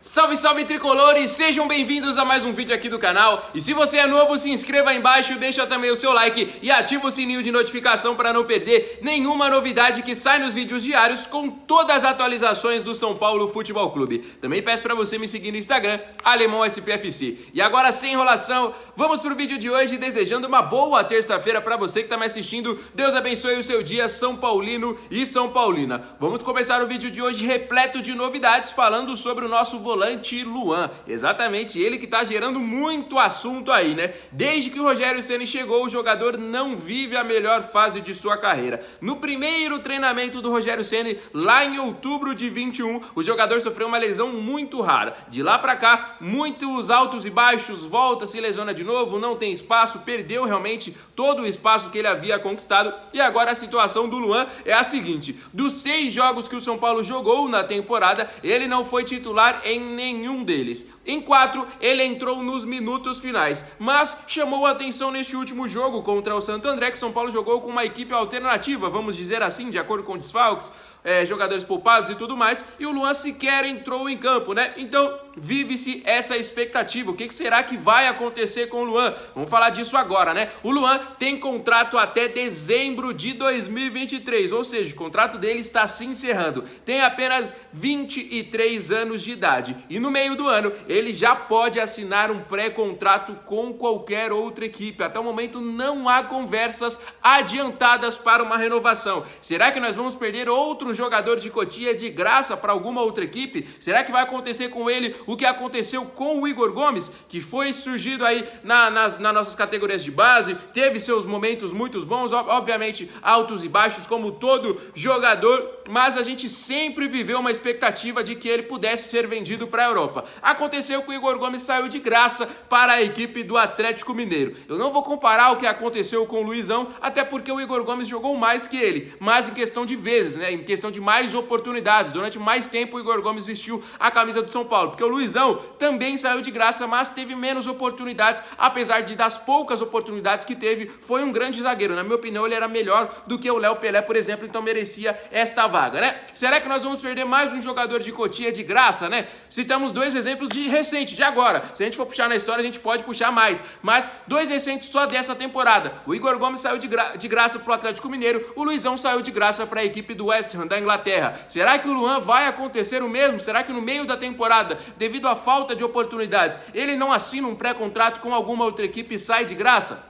Salve, salve tricolores, sejam bem-vindos a mais um vídeo aqui do canal. E se você é novo, se inscreva aí embaixo, deixa também o seu like e ativa o sininho de notificação para não perder nenhuma novidade que sai nos vídeos diários com todas as atualizações do São Paulo Futebol Clube. Também peço para você me seguir no Instagram, AlemãoSPFC. E agora, sem enrolação, vamos pro vídeo de hoje desejando uma boa terça-feira para você que está me assistindo. Deus abençoe o seu dia, São Paulino e São Paulina. Vamos começar o vídeo de hoje repleto de novidades, falando sobre o nosso volante Luan, exatamente ele que tá gerando muito assunto aí, né? Desde que o Rogério Ceni chegou, o jogador não vive a melhor fase de sua carreira. No primeiro treinamento do Rogério Ceni, lá em outubro de 21, o jogador sofreu uma lesão muito rara. De lá pra cá, muitos altos e baixos, volta, se lesiona de novo, não tem espaço, perdeu realmente todo o espaço que ele havia conquistado. E agora a situação do Luan é a seguinte: dos 6 jogos que o São Paulo jogou na temporada, ele não foi titular em nenhum deles. Em 4, ele entrou nos minutos finais, mas chamou a atenção neste último jogo contra o Santo André, que São Paulo jogou com uma equipe alternativa, vamos dizer assim, de acordo com desfalques, jogadores poupados e tudo mais, e o Luan sequer entrou em campo, né? Então, vive-se essa expectativa. O que será que vai acontecer com o Luan? Vamos falar disso agora, né? O Luan tem contrato até dezembro de 2023, ou seja, o contrato dele está se encerrando. Tem apenas 23 anos de idade. E no meio do ano, ele já pode assinar um pré-contrato com qualquer outra equipe. Até o momento, não há conversas adiantadas para uma renovação. Será que nós vamos perder outro jogador de Cotia de graça para alguma outra equipe? Será que vai acontecer com ele o que aconteceu com o Igor Gomes, que foi surgido aí nas nossas categorias de base, teve seus momentos muito bons, obviamente altos e baixos como todo jogador, mas a gente sempre viveu uma expectativa de que ele pudesse ser vendido para a Europa. Aconteceu que o Igor Gomes saiu de graça para a equipe do Atlético Mineiro. Eu não vou comparar o que aconteceu com o Luizão, até porque o Igor Gomes jogou mais que ele, mas em questão de vezes, né, em questão de mais oportunidades. Durante mais tempo o Igor Gomes vestiu a camisa do São Paulo, porque o Luizão também saiu de graça, mas teve menos oportunidades, apesar das poucas oportunidades que teve, foi um grande zagueiro. Na minha opinião, ele era melhor do que o Léo Pelé, por exemplo, então merecia esta vaga, né? Será que nós vamos perder mais um jogador de Cotia de graça, né? Citamos 2 exemplos de recente, de agora. Se a gente for puxar na história, a gente pode puxar mais, mas 2 recentes só dessa temporada. O Igor Gomes saiu de graça para o Atlético Mineiro, o Luizão saiu de graça para a equipe do West Ham da Inglaterra. Será que o Luan vai acontecer o mesmo? Será que no meio da temporada, devido à falta de oportunidades, ele não assina um pré-contrato com alguma outra equipe e sai de graça?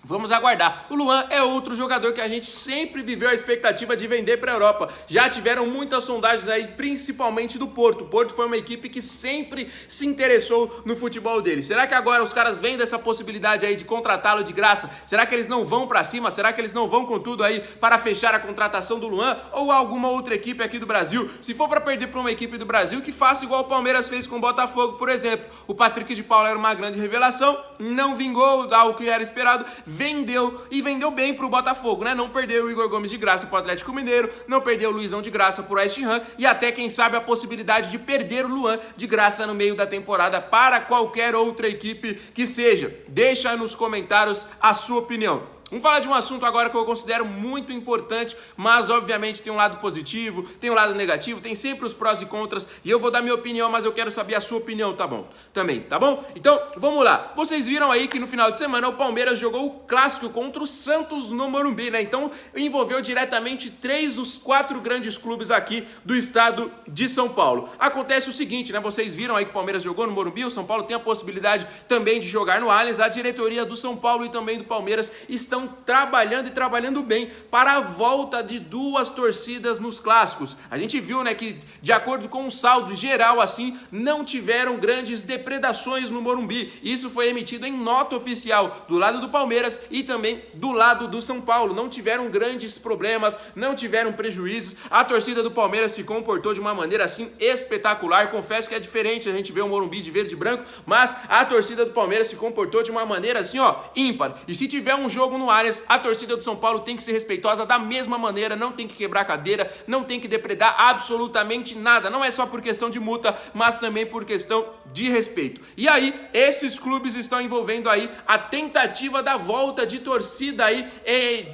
Vamos aguardar. O Luan é outro jogador que a gente sempre viveu a expectativa de vender para a Europa. Já tiveram muitas sondagens aí, principalmente do Porto. O Porto foi uma equipe que sempre se interessou no futebol dele. Será que agora os caras veem dessa possibilidade aí de contratá-lo de graça? Será que eles não vão para cima? Será que eles não vão com tudo aí para fechar a contratação do Luan? Ou alguma outra equipe aqui do Brasil? Se for para perder para uma equipe do Brasil, que faça igual o Palmeiras fez com o Botafogo, por exemplo. O Patrick de Paula era uma grande revelação, não vingou ao que era esperado, vendeu e vendeu bem pro Botafogo, né? Não perdeu o Igor Gomes de graça pro Atlético Mineiro, não perdeu o Luizão de graça pro West Ham e até, quem sabe, a possibilidade de perder o Luan de graça no meio da temporada para qualquer outra equipe que seja. Deixa aí nos comentários a sua opinião. Vamos falar de um assunto agora que eu considero muito importante, mas obviamente tem um lado positivo, tem um lado negativo, tem sempre os prós e contras, e eu vou dar minha opinião, mas eu quero saber a sua opinião, tá bom? Também, tá bom? Então, vamos lá. Vocês viram aí que no final de semana o Palmeiras jogou o clássico contra o Santos no Morumbi, né? Então, envolveu diretamente 3 dos 4 grandes clubes aqui do estado de São Paulo. Acontece o seguinte, né? Vocês viram aí que o Palmeiras jogou no Morumbi, o São Paulo tem a possibilidade também de jogar no Allianz. A diretoria do São Paulo e também do Palmeiras estão trabalhando e trabalhando bem para a volta de 2 torcidas nos clássicos. A gente viu, né, que de acordo com o saldo geral, assim, não tiveram grandes depredações no Morumbi. Isso foi emitido em nota oficial do lado do Palmeiras e também do lado do São Paulo. Não tiveram grandes problemas, não tiveram prejuízos. A torcida do Palmeiras se comportou de uma maneira assim espetacular. Confesso que é diferente a gente ver o Morumbi de verde e branco, mas a torcida do Palmeiras se comportou de uma maneira assim, ó, ímpar. E se tiver um jogo no no Allianz, a torcida do São Paulo tem que ser respeitosa da mesma maneira, não tem que quebrar cadeira, não tem que depredar absolutamente nada, não é só por questão de multa, mas também por questão de respeito. E aí, esses clubes estão envolvendo aí a tentativa da volta de torcida aí,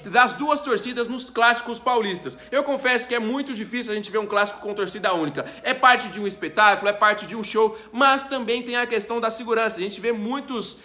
das duas torcidas nos clássicos paulistas. Eu confesso que é muito difícil a gente ver um clássico com torcida única, é parte de um espetáculo, é parte de um show, mas também tem a questão da segurança. A gente vê muitos,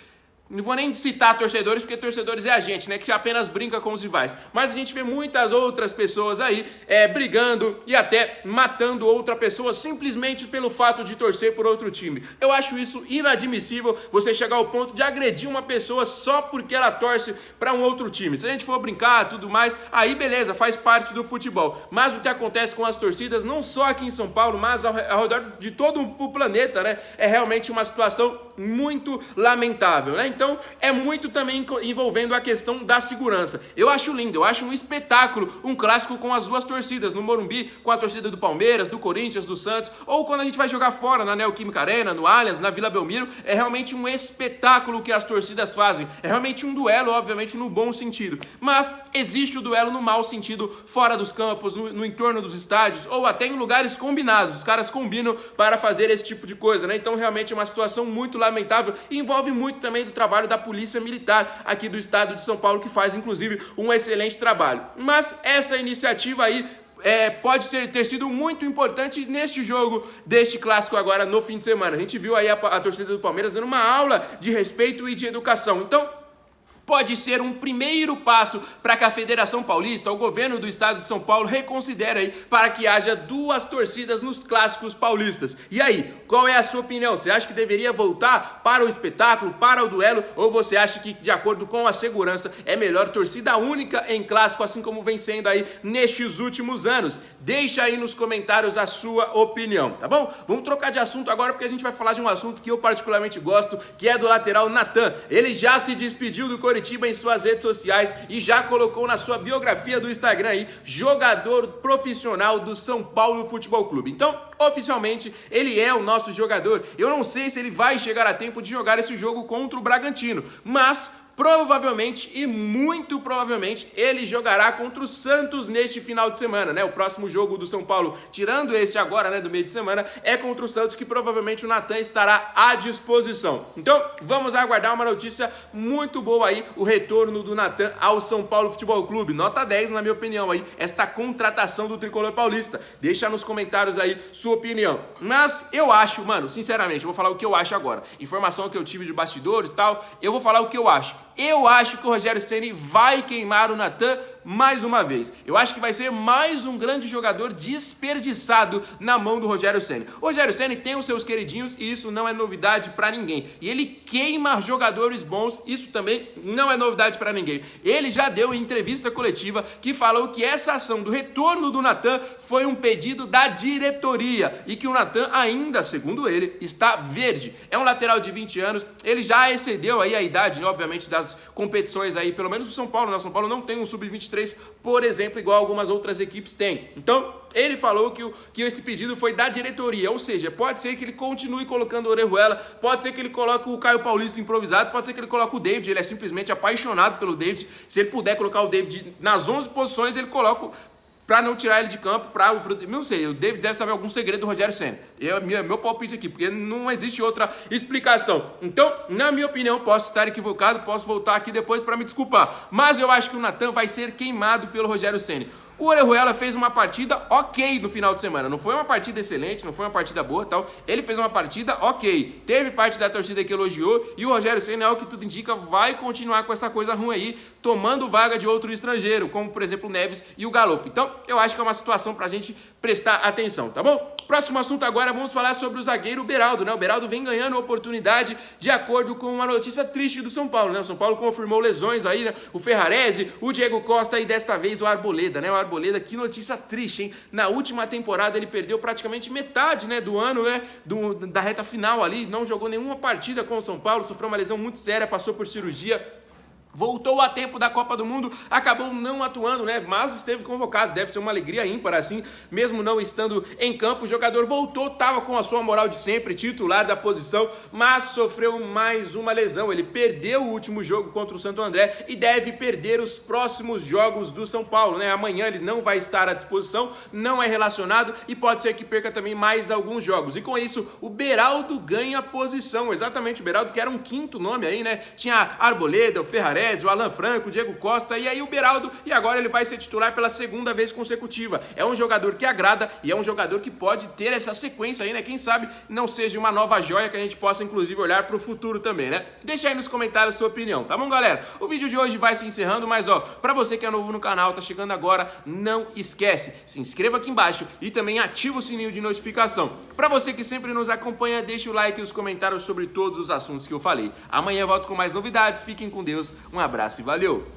não vou nem citar torcedores, porque torcedores é a gente, né, que apenas brinca com os rivais, mas a gente vê muitas outras pessoas aí brigando e até matando outra pessoa simplesmente pelo fato de torcer por outro time. Eu acho isso inadmissível, você chegar ao ponto de agredir uma pessoa só porque ela torce para um outro time. Se a gente for brincar e tudo mais, aí beleza, faz parte do futebol, mas o que acontece com as torcidas, não só aqui em São Paulo, mas ao redor de todo o planeta, né, é realmente uma situação muito lamentável, né? Então é muito também envolvendo a questão da segurança. Eu acho lindo, eu acho um espetáculo, um clássico com as duas torcidas, no Morumbi, com a torcida do Palmeiras, do Corinthians, do Santos, ou quando a gente vai jogar fora, na Neoquímica Arena, no Allianz, na Vila Belmiro, é realmente um espetáculo que as torcidas fazem. É realmente um duelo, obviamente, no bom sentido. Mas existe o duelo no mau sentido, fora dos campos, no entorno dos estádios, ou até em lugares combinados. Os caras combinam para fazer esse tipo de coisa, né? Então realmente é uma situação muito lamentável e envolve muito também do trabalho da Polícia Militar aqui do estado de São Paulo, que faz inclusive um excelente trabalho. Mas essa iniciativa aí pode ter sido muito importante neste jogo deste clássico agora no fim de semana. A gente viu aí a torcida do Palmeiras dando uma aula de respeito e de educação. Então pode ser um primeiro passo para que a Federação Paulista, o governo do estado de São Paulo, reconsidere aí para que haja duas torcidas nos clássicos paulistas. E aí, qual é a sua opinião? Você acha que deveria voltar para o espetáculo, para o duelo, ou você acha que, de acordo com a segurança, é melhor torcida única em clássico, assim como vem sendo aí nestes últimos anos? Deixa aí nos comentários a sua opinião, tá bom? Vamos trocar de assunto agora, porque a gente vai falar de um assunto que eu particularmente gosto, que é do lateral Natan. Ele já se despediu do Coritiba em suas redes sociais e já colocou na sua biografia do Instagram aí, jogador profissional do São Paulo Futebol Clube. Então, oficialmente, ele é o nosso jogador. Eu não sei se ele vai chegar a tempo de jogar esse jogo contra o Bragantino, mas provavelmente e muito provavelmente ele jogará contra o Santos neste final de semana, né? O próximo jogo do São Paulo, tirando esse agora, né, do meio de semana, é contra o Santos, que provavelmente o Natan estará à disposição. Então, vamos aguardar uma notícia muito boa aí, o retorno do Natan ao São Paulo Futebol Clube. Nota 10, na minha opinião aí, esta contratação do tricolor paulista. Deixa nos comentários aí sua opinião. Mas eu acho, mano, sinceramente, eu vou falar o que eu acho agora. Informação que eu tive de bastidores e tal, eu vou falar o que eu acho. Eu acho que o Rogério Ceni vai queimar o Natan mais uma vez. Eu acho que vai ser mais um grande jogador desperdiçado na mão do Rogério Ceni. O Rogério Ceni tem os seus queridinhos e isso não é novidade pra ninguém. E ele queima jogadores bons, isso também não é novidade pra ninguém. Ele já deu em entrevista coletiva que falou que essa ação do retorno do Natan foi um pedido da diretoria e que o Natan ainda, segundo ele, está verde. É um lateral de 20 anos, ele já excedeu aí a idade, obviamente, das competições aí, pelo menos do São Paulo, né? O São Paulo não tem um sub-23, por exemplo, igual algumas outras equipes têm. Então, ele falou que esse pedido foi da diretoria, ou seja, pode ser que ele continue colocando o Orejuela, pode ser que ele coloque o Caio Paulista improvisado, pode ser que ele coloque o David, ele é simplesmente apaixonado pelo David. Se ele puder colocar o David nas 11 posições, ele coloca para não tirar ele de campo, não sei, o David deve saber algum segredo do Rogério Ceni. Meu palpite aqui, porque não existe outra explicação. Então, na minha opinião, posso estar equivocado, posso voltar aqui depois para me desculpar, mas eu acho que o Natan vai ser queimado pelo Rogério Ceni. O Orejuela fez uma partida ok no final de semana, não foi uma partida excelente, não foi uma partida boa, tal. Ele fez uma partida ok, teve parte da torcida que elogiou e o Rogério Ceni, ao que tudo indica, vai continuar com essa coisa ruim aí, tomando vaga de outro estrangeiro, como por exemplo o Neves e o Galopo. Então eu acho que é uma situação pra gente prestar atenção, tá bom? Próximo assunto agora, vamos falar sobre o zagueiro Beraldo, né? O Beraldo vem ganhando oportunidade de acordo com uma notícia triste do São Paulo, né? O São Paulo confirmou lesões aí, né? O Ferrarese, o Diego Costa e desta vez o Arboleda, né? O Arboleda, que notícia triste, hein? Na última temporada ele perdeu praticamente metade, né, do ano, né, da reta final ali, não jogou nenhuma partida com o São Paulo, sofreu uma lesão muito séria, passou por cirurgia. voltou a tempo da Copa do Mundo, acabou não atuando, né? Mas esteve convocado, deve ser uma alegria ímpar assim, mesmo não estando em campo. O jogador voltou, estava com a sua moral de sempre, titular da posição, mas sofreu mais uma lesão. Ele perdeu o último jogo contra o Santo André e deve perder os próximos jogos do São Paulo, né? Amanhã ele não vai estar à disposição, não é relacionado e pode ser que perca também mais alguns jogos. E com isso, o Beraldo ganha posição, exatamente o Beraldo, que era um quinto nome aí, né? Tinha Arboleda, o Ferrarese, o Alan Franco, o Diego Costa e aí o Beraldo, e agora ele vai ser titular pela segunda vez consecutiva. É um jogador que agrada e é um jogador que pode ter essa sequência aí, né? Quem sabe não seja uma nova joia que a gente possa inclusive olhar para o futuro também, né? Deixa aí nos comentários a sua opinião, tá bom, galera? O vídeo de hoje vai se encerrando, mas ó, pra você que é novo no canal, tá chegando agora, não esquece, se inscreva aqui embaixo e também ativa o sininho de notificação. Pra você que sempre nos acompanha, deixa o like e os comentários sobre todos os assuntos que eu falei. Amanhã eu volto com mais novidades, fiquem com Deus, um abraço e valeu!